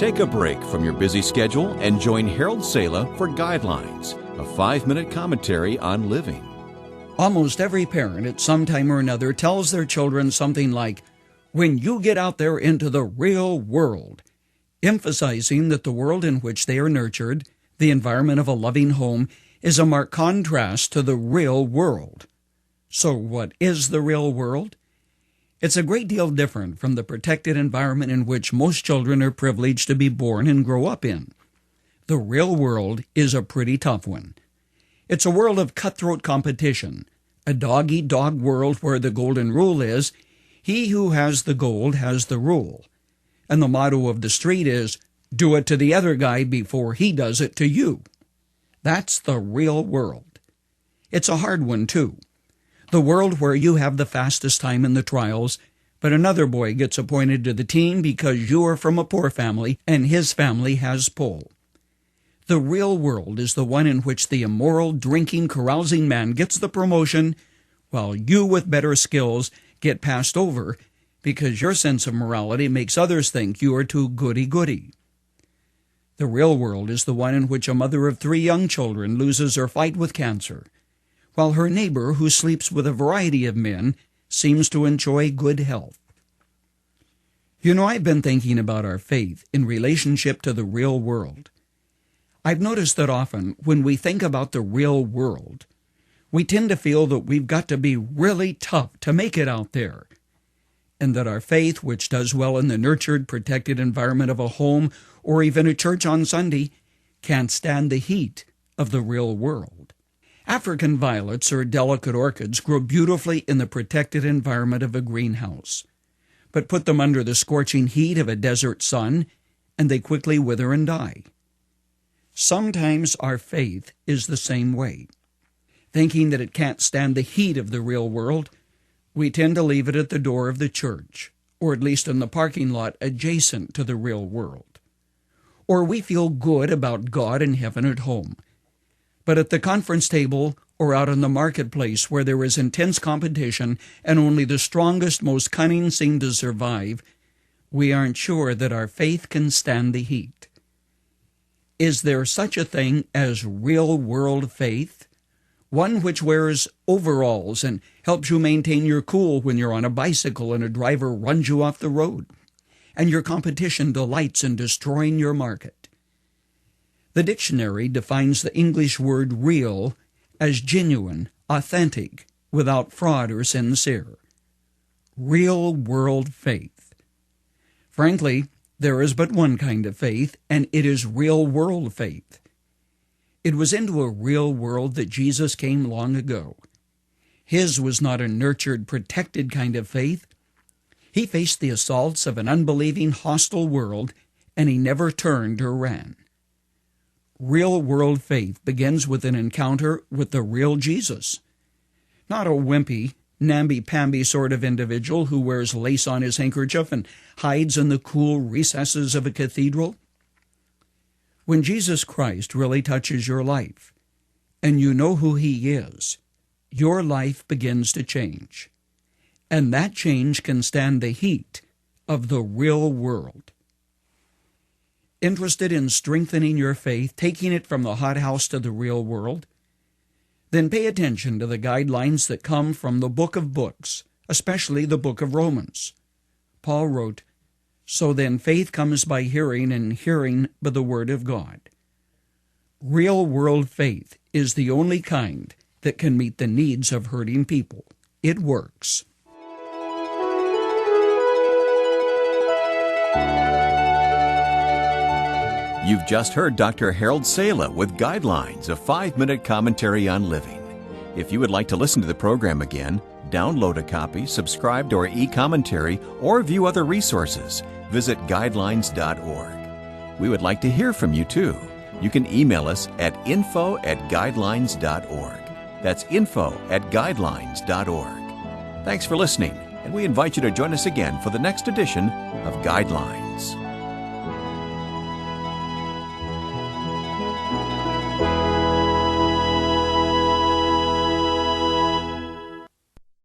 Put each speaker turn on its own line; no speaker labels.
Take a break from your busy schedule and join Harold Sala for Guidelines, a 5-minute commentary on living.
Almost every parent at some time or another tells their children something like, "When you get out there into the real world," emphasizing that the world in which they are nurtured, the environment of a loving home, is a marked contrast to the real world. So what is the real world? It's a great deal different from the protected environment in which most children are privileged to be born and grow up in. The real world is a pretty tough one. It's a world of cutthroat competition, a dog-eat-dog world where the golden rule is, "He who has the gold has the rule." And the motto of the street is, "Do it to the other guy before he does it to you." That's the real world. It's a hard one, too. The world where you have the fastest time in the trials, but another boy gets appointed to the team because you are from a poor family and his family has pull. The real world is the one in which the immoral, drinking, carousing man gets the promotion, while you with better skills get passed over because your sense of morality makes others think you are too goody-goody. The real world is the one in which a mother of 3 young children loses her fight with cancer, while her neighbor, who sleeps with a variety of men, seems to enjoy good health. You know, I've been thinking about our faith in relationship to the real world. I've noticed that often when we think about the real world, we tend to feel that we've got to be really tough to make it out there, and that our faith, which does well in the nurtured, protected environment of a home or even a church on Sunday, can't stand the heat of the real world. African violets or delicate orchids grow beautifully in the protected environment of a greenhouse, but put them under the scorching heat of a desert sun, and they quickly wither and die. Sometimes our faith is the same way. Thinking that it can't stand the heat of the real world, we tend to leave it at the door of the church, or at least in the parking lot adjacent to the real world. Or we feel good about God and heaven at home. But at the conference table or out in the marketplace where there is intense competition and only the strongest, most cunning seem to survive, we aren't sure that our faith can stand the heat. Is there such a thing as real-world faith? One which wears overalls and helps you maintain your cool when you're on a bicycle and a driver runs you off the road, and your competition delights in destroying your market. The dictionary defines the English word real as genuine, authentic, without fraud or sincere. Real-world faith. Frankly, there is but one kind of faith, and it is real-world faith. It was into a real world that Jesus came long ago. His was not a nurtured, protected kind of faith. He faced the assaults of an unbelieving, hostile world, and he never turned or ran. Real-world faith begins with an encounter with the real Jesus. Not a wimpy, namby-pamby sort of individual who wears lace on his handkerchief and hides in the cool recesses of a cathedral. When Jesus Christ really touches your life, and you know who He is, your life begins to change. And that change can stand the heat of the real world. Interested in strengthening your faith, taking it from the hothouse to the real world? Then pay attention to the guidelines that come from the book of books, especially the book of Romans. Paul wrote, "So then faith comes by hearing, and hearing by the word of God." Real-world faith is the only kind that can meet the needs of hurting people. It works.
You've just heard Dr. Harold Sala with Guidelines, a 5-minute commentary on living. If you would like to listen to the program again, download a copy, subscribe to our e-commentary, or view other resources, visit guidelines.org. We would like to hear from you too. You can email us at info@guidelines.org. That's info@guidelines.org. Thanks for listening, and we invite you to join us again for the next edition of Guidelines.